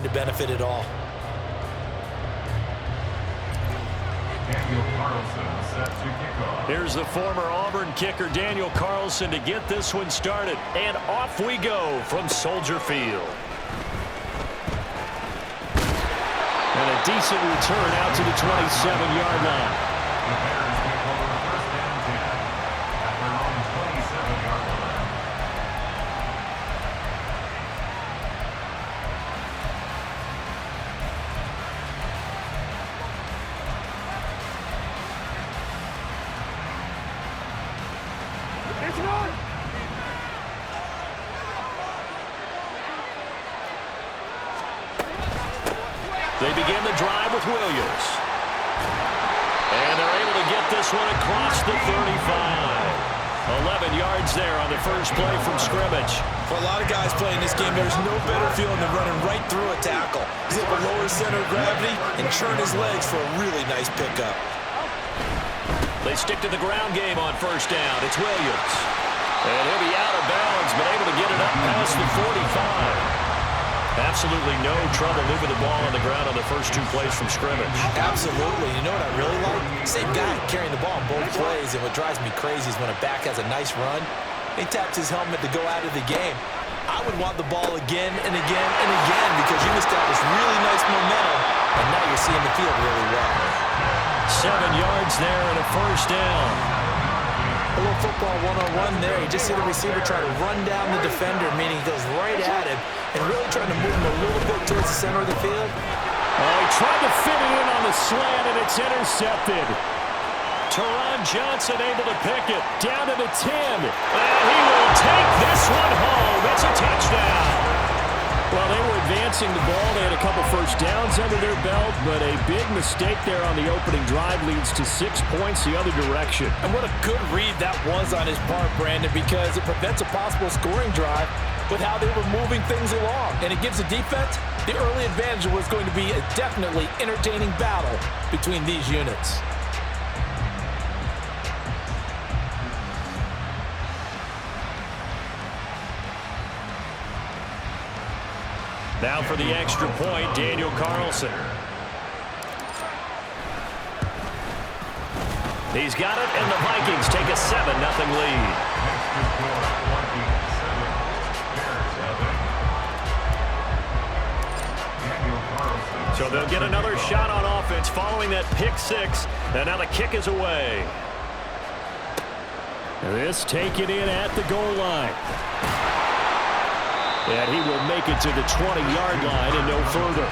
to benefit it all. Here's the former Auburn kicker, Daniel Carlson, to get this one started. And off we go from Soldier Field. And a decent return out to the 27-yard line. They begin the drive with Williams. And they're able to get this one across the 35. 11 yards there on the first play from scrimmage. For a lot of guys playing this game, there's no better feeling than running right through a tackle. He's able to lower his center of gravity and churn his legs for a really nice pickup. They stick to the ground game on first down. It's Williams. And he'll be out of bounds, but able to get it up past the 45. Absolutely no trouble moving the ball on the ground on the first two plays from scrimmage. Absolutely. You know what I really like? Same guy carrying the ball on both plays, and what drives me crazy is when a back has a nice run, he taps his helmet to go out of the game. I would want the ball again and again and again because you established really nice momentum, and now you're seeing the field really well. 7 yards there and a first down. A little football 101 there. You just see the receiver try to run down the defender, meaning he goes right at him and really trying to move him a little bit towards the center of the field. Oh, he tried to fit it in on the slant, and it's intercepted. Teron Johnson able to pick it down to the 10. And he will take this one home. It's a touchdown. Well, they were advancing the ball. They had a couple first downs under their belt, but a big mistake there on the opening drive leads to 6 points the other direction. And what a good read that was on his part, Brandon, because it prevents a possible scoring drive with how they were moving things along. And it gives the defense the early advantage. Was going to be a definitely entertaining battle between these units. Now for the extra point, Daniel Carlson. He's got it, and the Vikings take a 7-0 lead. So they'll get another shot on offense following that pick six, and now the kick is away. This taken in at the goal line. And he will make it to the 20-yard line and no further.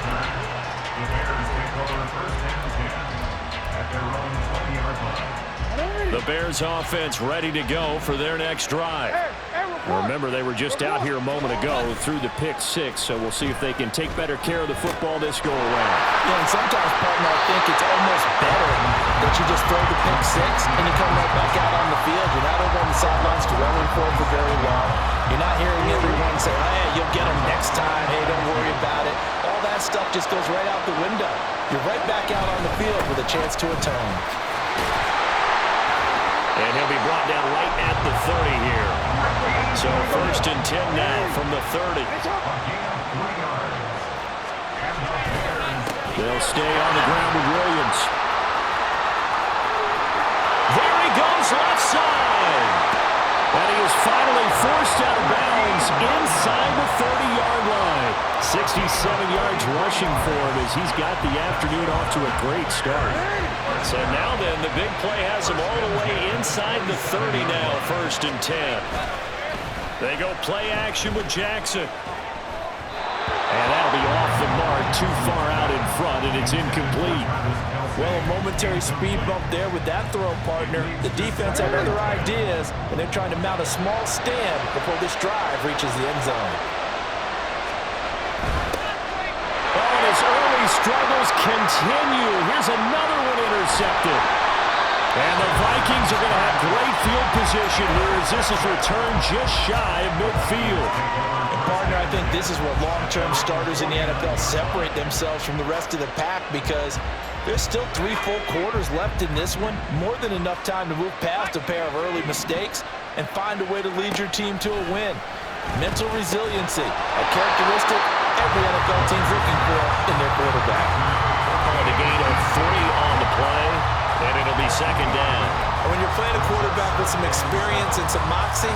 The Bears offense ready to go for their next drive. Remember, they were just out here a moment ago through the pick six, so we'll see if they can take better care of the football this go around. Yeah, and sometimes, partner, I think it's almost better that you just throw the pick six and you come right back out on the field. You're not over on the sidelines dwelling for it for very long. You're not hearing everyone say, hey, you'll get them next time. Hey, don't worry about it. All that stuff just goes right out the window. You're right back out on the field with a chance to atone. And he'll be brought down right at the 30 here. So 1st and 10 now from the 30. They'll stay on the ground with Williams. There he goes left side. And he is finally forced out of bounds inside the 30-yard line. 67 yards rushing for him as he's got the afternoon off to a great start. So now then, the big play has him all the way inside the 30 now, 1st and 10. They go play action with Jackson. And that'll be off the mark, too far out in front, and it's incomplete. Well, a momentary speed bump there with that throw, partner. The defense had other ideas, and they're trying to mount a small stand before this drive reaches the end zone. Oh, and his early struggles continue. Here's another one intercepted. And the Vikings are going to have great field position here as this is returned just shy of midfield. And partner, I think this is where long-term starters in the NFL separate themselves from the rest of the pack because there's still 3 full quarters left in this one. More than enough time to move past a pair of early mistakes and find a way to lead your team to a win. Mental resiliency, a characteristic every NFL team's looking for second down. And when you're playing a quarterback with some experience and some moxie,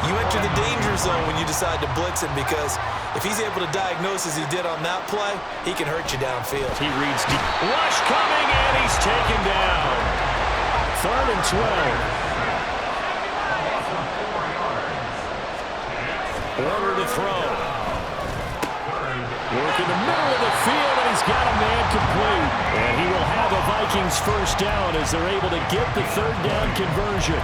you enter the danger zone when you decide to blitz him, because if he's able to diagnose as he did on that play, he can hurt you downfield. He reads deep. Rush coming, and he's taken down. 3rd and 12. Order to throw. Work in the middle of the field, and he's got a man complete. And he will have a Vikings first down as they're able to get the 3rd down conversion.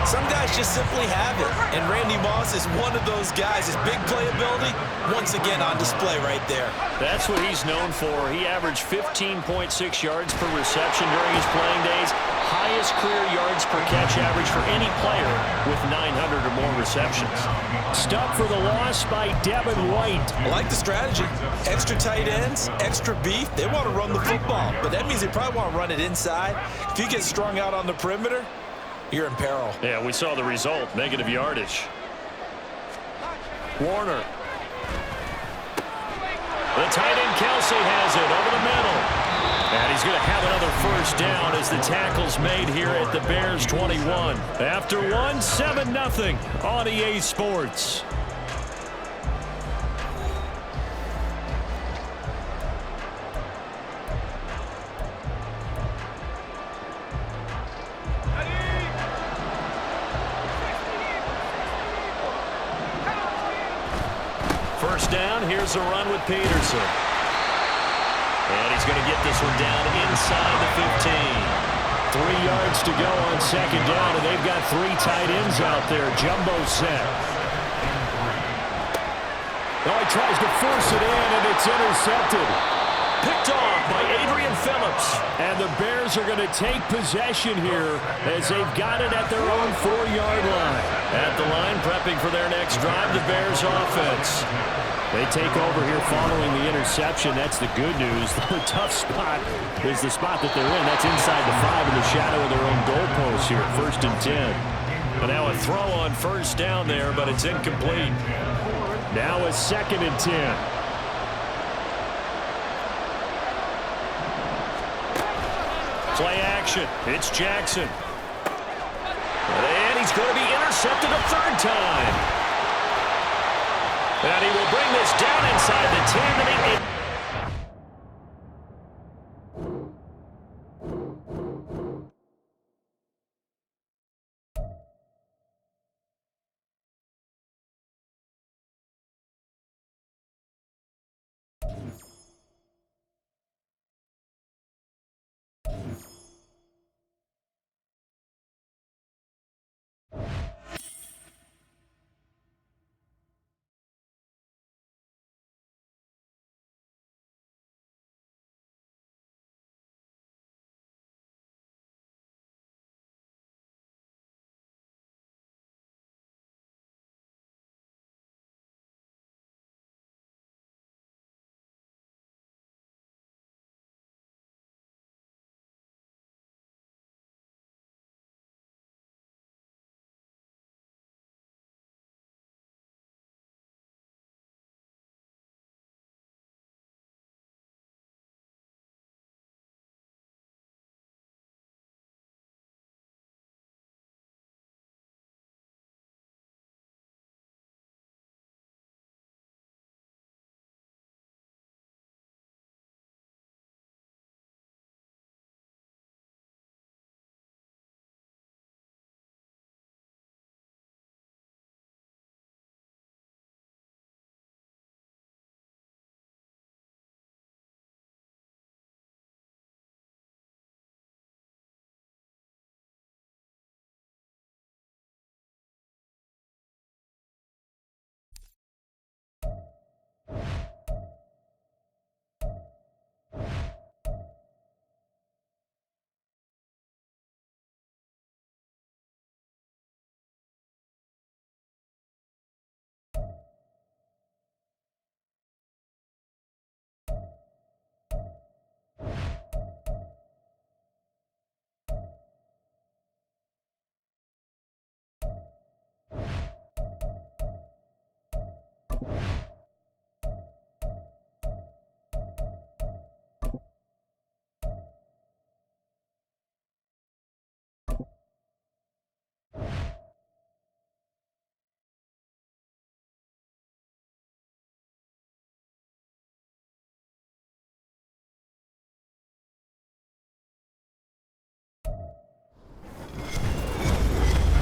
Some guys just simply have it, and Randy Moss is one of those guys. His big playability, once again on display right there. That's what he's known for. He averaged 15.6 yards per reception during his playing days. Highest career yards per catch average for any player with 900 or more receptions. Stuck for the loss by Devin White. I like the strategy. Extra tight ends, extra beef. They want to run the football, but that means they probably want to run it inside. If you get strung out on the perimeter, you're in peril. Yeah, we saw the result. Negative yardage. Warner. The tight end Kelsey has it over the middle. And he's going to have another first down as the tackle's made here at the Bears 21. After one, 7-0 on EA Sports. First down, here's a run with Peterson. And he's going to get this one down inside the 15. 3 yards to go on second down, and they've got 3 tight ends out there. Jumbo set. Oh, he tries to force it in, and it's intercepted. Picked off by Adrian Phillips. And the Bears are going to take possession here as they've got it at their own 4-yard line. At the line, prepping for their next drive, the Bears offense. They take over here following the interception. That's the good news. The tough spot is the spot that they're in. That's inside the 5 in the shadow of their own goalpost here. 1st and 10. But now a throw on first down there, but it's incomplete. Now a 2nd and 10. Play action. It's Jackson. And he's going to be intercepted a 3rd time. And he will bring this down inside the 10 and he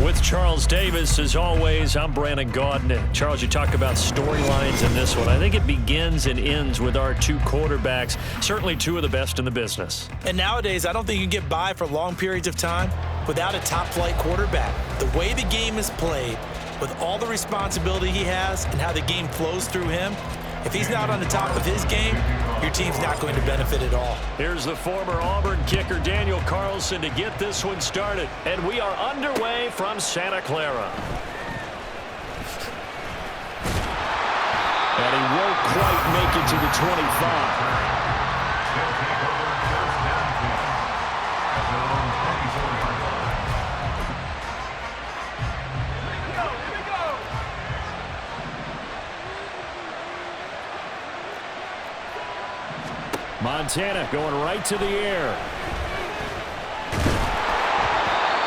With Charles Davis, as always, I'm Brandon Gaudin. And Charles, you talk about storylines in this one. I think it begins and ends with our two quarterbacks, certainly two of the best in the business. And nowadays, I don't think you can get by for long periods of time without a top-flight quarterback. The way the game is played, with all the responsibility he has and how the game flows through him, if he's not on the top of his game, your team's not going to benefit at all. Here's the former Auburn kicker, Daniel Carlson, to get this one started. And we are underway from Santa Clara. And he won't quite make it to the 25. Montana going right to the air.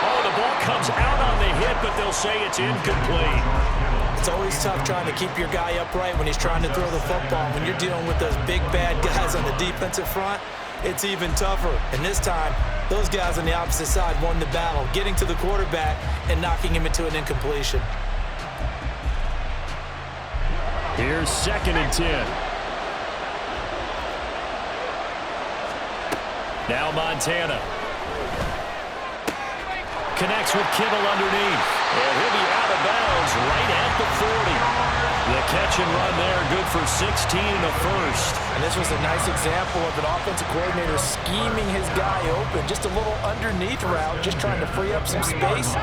Oh, the ball comes out on the hit, but they'll say it's incomplete. It's always tough trying to keep your guy upright when he's trying to throw the football. When you're dealing with those big, bad guys on the defensive front, it's even tougher. And this time, those guys on the opposite side won the battle, getting to the quarterback and knocking him into an incompletion. Here's 2nd and 10. Now Montana. Connects with Kittle underneath. And he'll be out of bounds right at the 40. The catch and run there, good for 16 and a first. And this was a nice example of an offensive coordinator scheming his guy open. Just a little underneath route, just trying to free up some space.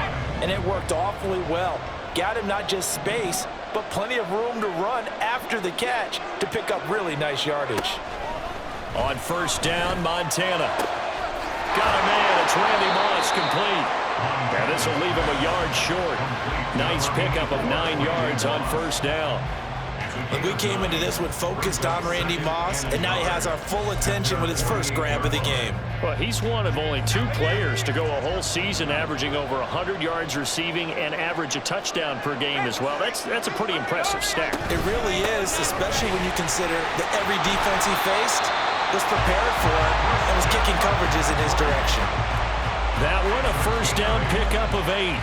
And it worked awfully well. Got him not just space, but plenty of room to run after the catch to pick up really nice yardage. On 1st down, Montana. Got a man. It's Randy Moss, complete. And this will leave him a yard short. Nice pickup of 9 yards on 1st down. And we came into this one focused on Randy Moss, and now he has our full attention with his first grab of the game. Well, he's one of only 2 players to go a whole season averaging over 100 yards receiving and average a touchdown per game as well. That's a pretty impressive stat. It really is, especially when you consider that every defense he faced was prepared for it and was kicking coverages in his direction. That one a 1st down pickup of 8.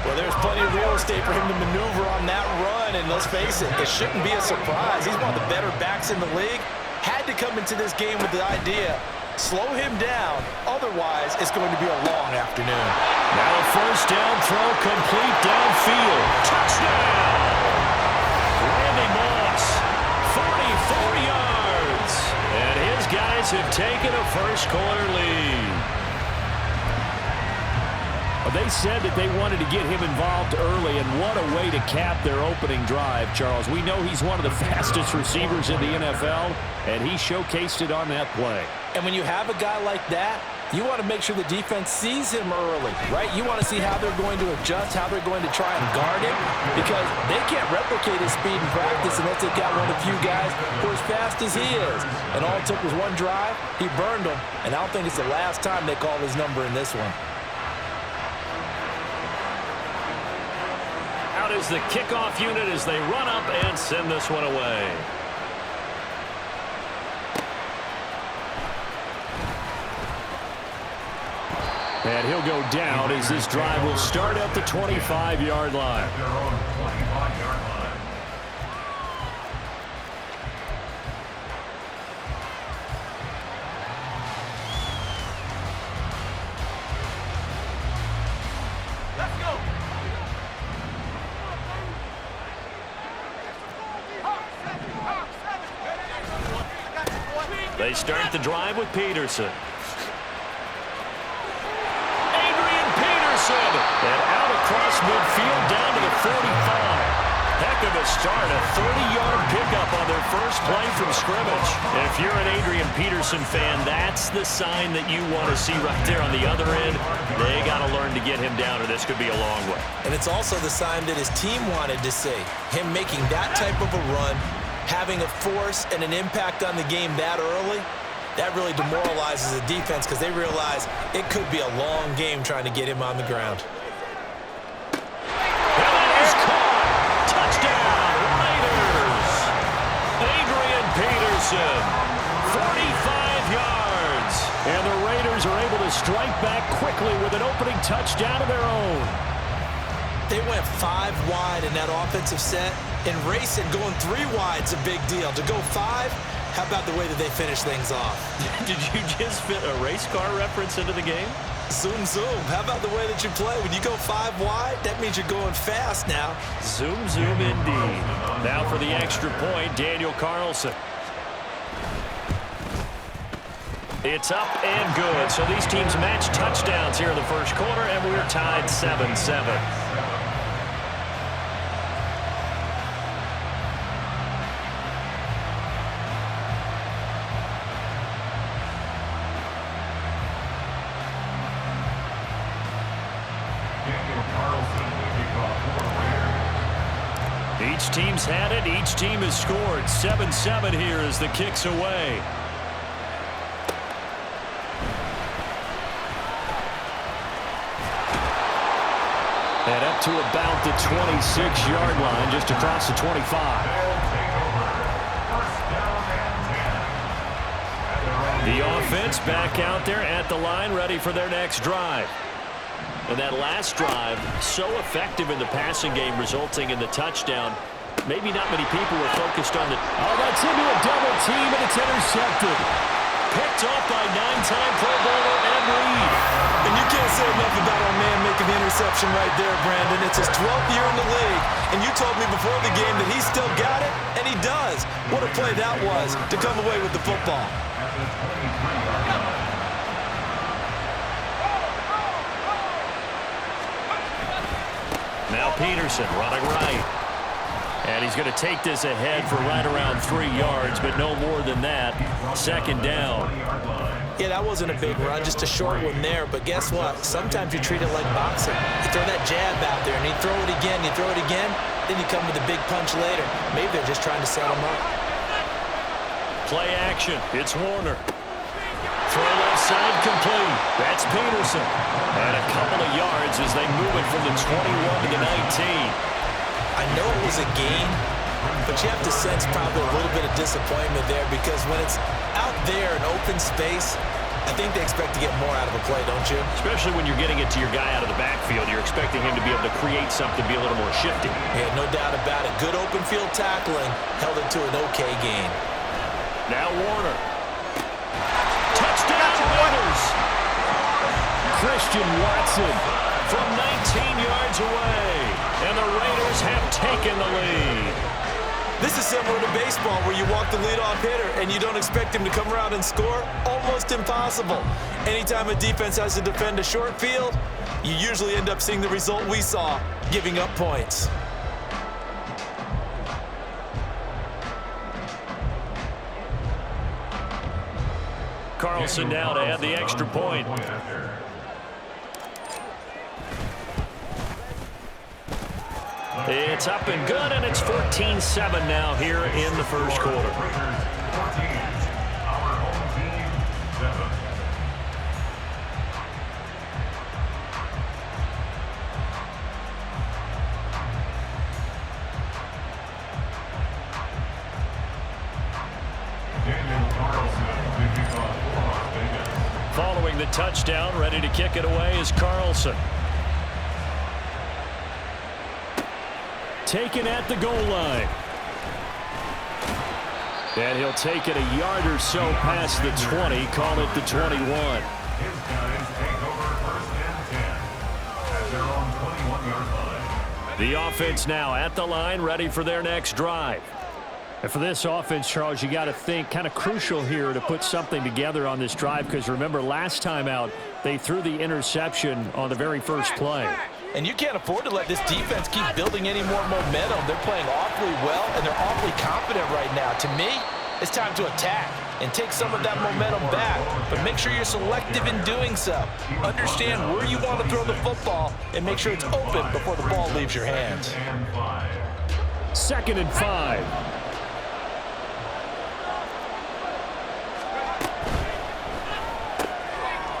Well, there's plenty of real estate for him to maneuver on that run, and let's face it, it shouldn't be a surprise. He's one of the better backs in the league. Had to come into this game with the idea, slow him down, otherwise it's going to be a long afternoon. Now a 1st down throw complete downfield. Touchdown! Randy Moss, 44 yards. And his guys have taken a first-quarter lead. They said that they wanted to get him involved early, and what a way to cap their opening drive, Charles. We know he's one of the fastest receivers in the NFL, and he showcased it on that play. And when you have a guy like that, you want to make sure the defense sees him early, right? You want to see how they're going to adjust, how they're going to try and guard him, because they can't replicate his speed in practice unless they've got one of the few guys who are as fast as he is. And all it took was one drive. He burned them, and I don't think it's the last time they call his number in this one. Out is the kickoff unit as they run up and send this one away. And he'll go down as this drive will start at the 25-yard line. They start the drive with Peterson. Adrian Peterson. And out across midfield down to the 45. Heck of a start. A 30-yard pickup on their first play from scrimmage. If you're an Adrian Peterson fan, that's the sign that you want to see right there on the other end. They got to learn to get him down, or this could be a long way. And it's also the sign that his team wanted to see. Him making that type of a run, having a force and an impact on the game that early, that really demoralizes the defense because they realize it could be a long game trying to get him on the ground. And that is caught. Touchdown, Raiders. Adrian Peterson, 45 yards. And the Raiders are able to strike back quickly with an opening touchdown of their own. They went 5 wide in that offensive set, and racing going 3 wide is a big deal. To go 5, how about the way that they finish things off? Did you just fit a race car reference into the game? Zoom, zoom. How about the way that you play? When you go 5 wide, that means you're going fast now. Zoom, zoom indeed. Now for the extra point, Daniel Carlson. It's up and good. So these teams match touchdowns here in the first quarter, and we're tied 7-7. Each team's had it. Each team has scored. 7-7 here as the kick's away. And up to about the 26-yard line, just across the 25. The offense back out there at the line, ready for their next drive. And that last drive, so effective in the passing game, resulting in the touchdown. Maybe not many people were focused on the... Oh, that's into a double team, and it's intercepted. Picked off by 9-time Pro Bowler Ed Reed. And you can't say enough about our man making the interception right there, Brandon. It's his 12th year in the league, and you told me before the game that he still got it, and he does. What a play that was to come away with the football. Now Peterson running right. And he's going to take this ahead for right around 3 yards, but no more than that. Second down. Yeah, that wasn't a big run, just a short one there. But guess what? Sometimes you treat it like boxing. You throw that jab out there, and you throw it again, then you come with a big punch later. Maybe they're just trying to set him up. Play action. It's Warner. Throw left side complete. That's Peterson. And a couple of yards as they move it from the 21 to the 19. I know it was a gain, but you have to sense probably a little bit of disappointment there because when it's out there in open space, I think they expect to get more out of a play, don't you? Especially when you're getting it to your guy out of the backfield. You're expecting him to be able to create something, be a little more shifty. Yeah, no doubt about it. Good open field tackling held it to an okay gain. Now Warner. Touchdown Raiders! Christian Watson from 19 yards away. And the Raiders have taken the lead. This is similar to baseball where you walk the leadoff hitter and you don't expect him to come around and score. Almost impossible. Anytime a defense has to defend a short field, you usually end up seeing the result we saw, giving up points. Carlson now to add the extra point. It's up and good, and it's 14-7 now here in the first quarter. Following the touchdown, ready to kick it away is Carlson. Taken at the goal line. And he'll take it a yard or so past the 20, call it the 21. His guys take over first and 10 at their own 21-yard line. The offense now at the line, ready for their next drive. And for this offense, Charles, you got to think kind of crucial here to put something together on this drive because remember last time out they threw the interception on the very first play. And you can't afford to let this defense keep building any more momentum. They're playing awfully well, and they're awfully confident right now. To me, it's time to attack and take some of that momentum back. But make sure you're selective in doing so. Understand where you want to throw the football and make sure it's open before the ball leaves your hands. 2nd and 5.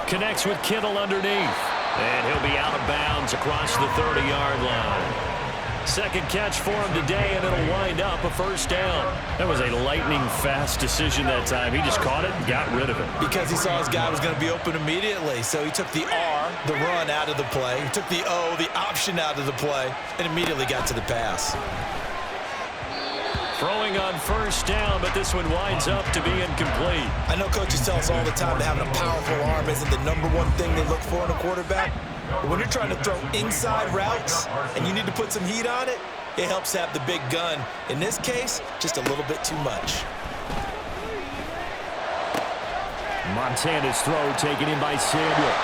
Connects with Kittle underneath. And he'll be out of bounds across the 30-yard line. Second catch for him today, and it'll wind up a first down. That was a lightning-fast decision that time. He just caught it and got rid of it. Because he saw his guy was going to be open immediately. So he took the R, the run, out of the play. He took the O, the option, out of the play, and immediately got to the pass. Throwing on first down, but this one winds up to be incomplete. I know coaches tell us all the time that having a powerful arm isn't the #1 thing they look for in a quarterback. But when you're trying to throw inside routes and you need to put some heat on it, it helps have the big gun. In this case, just a little bit too much. Montana's throw taken in by Samuel.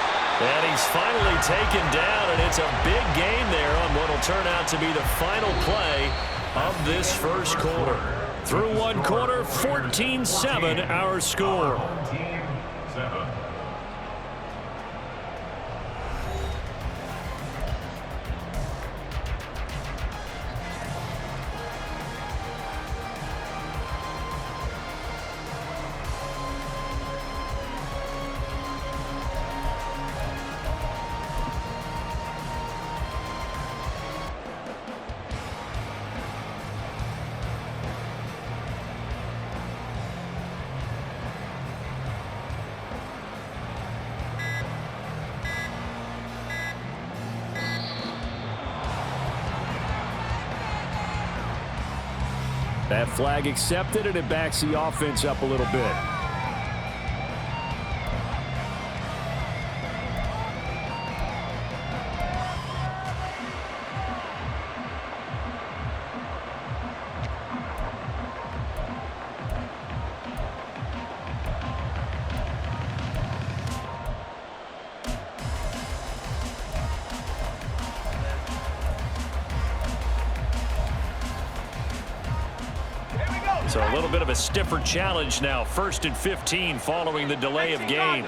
And he's finally taken down, and it's a big gain there on what will turn out to be the final play of this first quarter. Through one quarter, 14-7 our score. Team 7. That flag accepted, and it backs the offense up a little bit. So a little bit of a stiffer challenge now. 1st and 15 following the delay of game.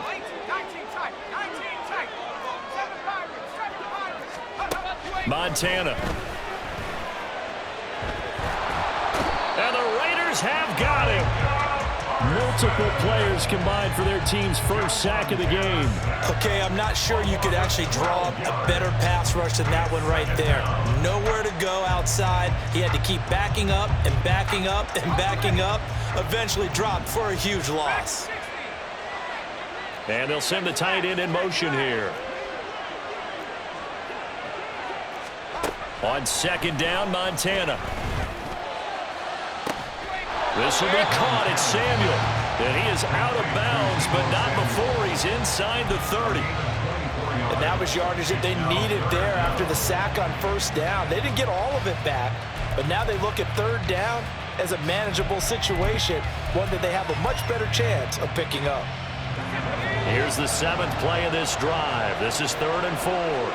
Montana. And the Raiders have got him. Multiple players combined for their team's first sack of the game. Okay, I'm not sure you could actually draw up a better pass rush than that one right there. Nowhere to go outside. He had to keep backing up and backing up and backing up. Eventually dropped for a huge loss. And they'll send the tight end in motion here. On second down, Montana. This will be caught. It's Samuel. And he is out of bounds, but not before he's inside the 30. And that was yardage that they needed there after the sack on first down. They didn't get all of it back, but now they look at third down as a manageable situation, one that they have a much better chance of picking up. Here's the 7th play of this drive. This is 3rd and 4.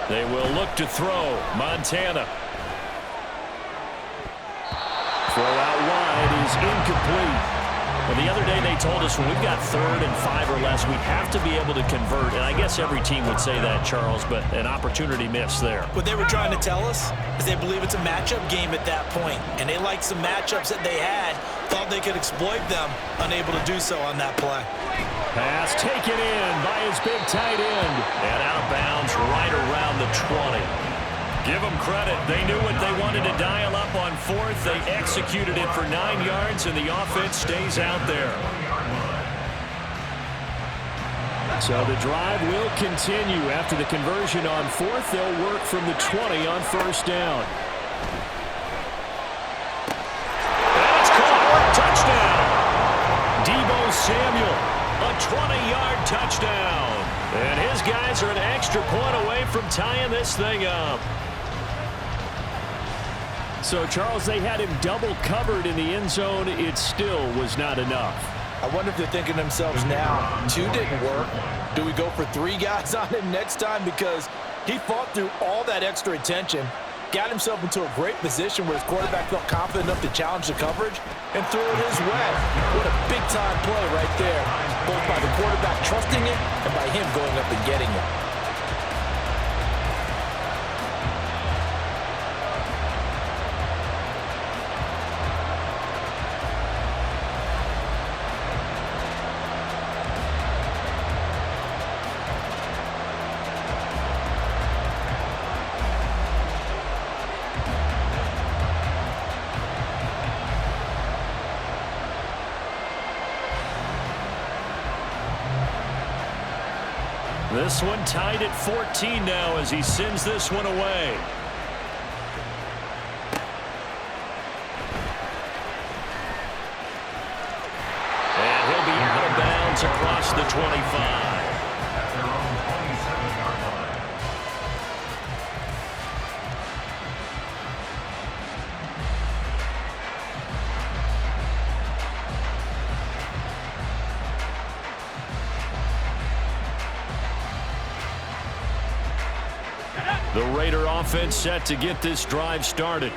They will look to throw. Montana. Throw out wide is incomplete. Well, the other day they told us when we've got 3rd and 5 or less, we have to be able to convert. And I guess every team would say that, Charles, but an opportunity missed there. What they were trying to tell us is they believe it's a matchup game at that point, and they liked some matchups that they had, thought they could exploit them, unable to do so on that play. Pass taken in by his big tight end. And out of bounds right around the 20. Give them credit. They knew what they wanted to dial up on 4th. They executed it for 9 yards, and the offense stays out there. So the drive will continue. After the conversion on 4th, they'll work from the 20 on first down. And it's caught. Touchdown. Deebo Samuel. A 20-yard touchdown. And his guys are an extra point away from tying this thing up. So, Charles, they had him double covered in the end zone. It still was not enough. I wonder if they're thinking to themselves now, 2 didn't work. Do we go for 3 guys on him next time? Because he fought through all that extra attention, got himself into a great position where his quarterback felt confident enough to challenge the coverage and threw it his way. What a big-time play right there, both by the quarterback trusting it and by him going up and getting it. This one tied at 14 now as he sends this one away. And he'll be out of bounds across the 25. At their own 27-yard line. The Raider offense set to get this drive started.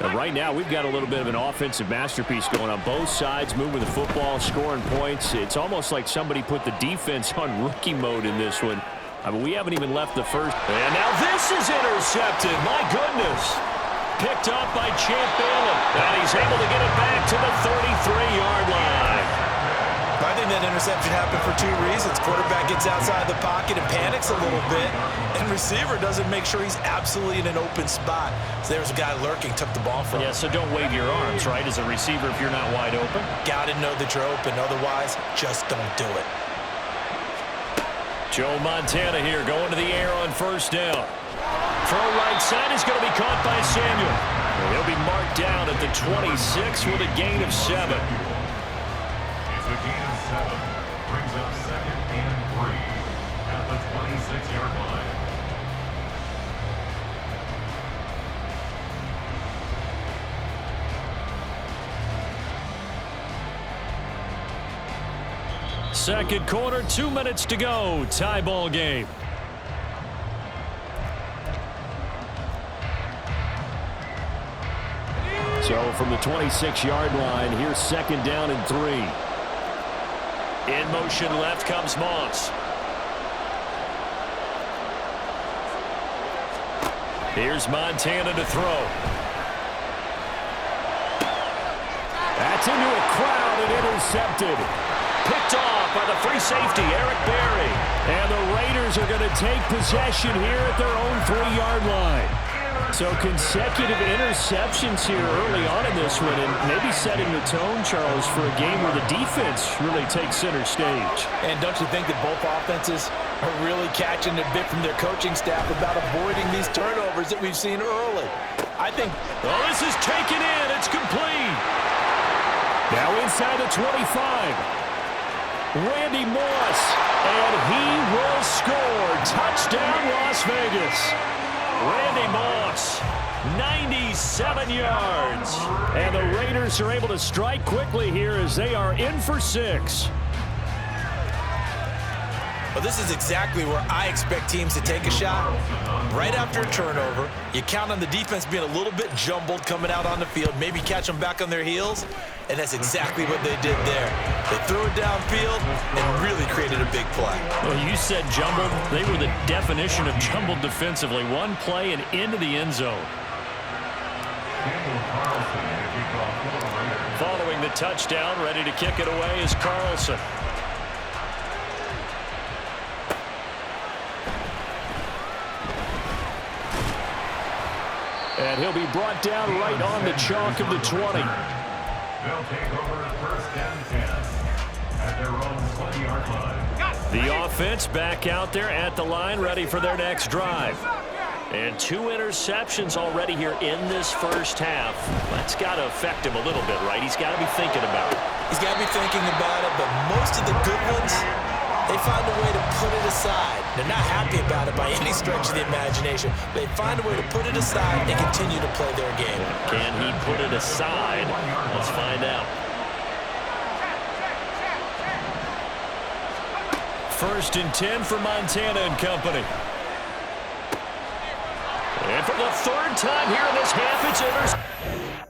And right now, we've got a little bit of an offensive masterpiece going on both sides, moving the football, scoring points. It's almost like somebody put the defense on rookie mode in this one. I mean, we haven't even left the first. And now this is intercepted. My goodness. Picked up by Champ Bailey. And he's able to get it back to the 33-yard line. I think that interception happened for two reasons. Quarterback gets outside the pocket and panics a little bit, and receiver doesn't make sure he's absolutely in an open spot. So there's a guy lurking, took the ball from him. Yeah, so don't wave your arms, right, as a receiver if you're not wide open. Got to know that you're open. Otherwise, just don't do it. Joe Montana here going to the air on first down. Throw right side is going to be caught by Samuel. He'll be marked down at the 26 with a gain of 7. It's a gain of 7. Brings up 2nd and 3 at the 26-yard line. Second quarter, 2 minutes to go. Tie ball game. So from the 26-yard line, here's 2nd down and 3. In motion left comes Moss. Here's Montana to throw. That's into a crowd and intercepted. Picked off by the free safety, Eric Berry. And the Raiders are going to take possession here at their own 3-yard line. So consecutive interceptions here early on in this one, and maybe setting the tone, Charles, for a game where the defense really takes center stage. And don't you think that both offenses are really catching a bit from their coaching staff about avoiding these turnovers that we've seen early? I think... Oh, this is taken in. It's complete. Now inside the 25. Randy Moss, and he will score. Touchdown, Las Vegas. Randy Moss, 97 yards. And the Raiders are able to strike quickly here as they are in for 6. Well, this is exactly where I expect teams to take a shot. Right after a turnover, you count on the defense being a little bit jumbled coming out on the field, maybe catch them back on their heels, and that's exactly what they did there. They threw it downfield and really created a big play. Well, you said jumbled. They were the definition of jumbled defensively. One play and into the end zone. Following the touchdown, ready to kick it away is Carlson. And he'll be brought down right on the chalk of the 20. They'll take over at 1st and 10 at their own 20-yard line. The offense back out there at the line, ready for their next drive. And 2 interceptions already here in this first half. That's got to affect him a little bit, right? He's got to be thinking about it. He's got to be thinking about it, but most of the good ones, they find a way to put it aside. They're not happy about it by any stretch of the imagination. They find a way to put it aside and continue to play their game. Can he put it aside? Let's find out. 1st and 10 for Montana and company. And for the 3rd time here in this half, it's intercepted.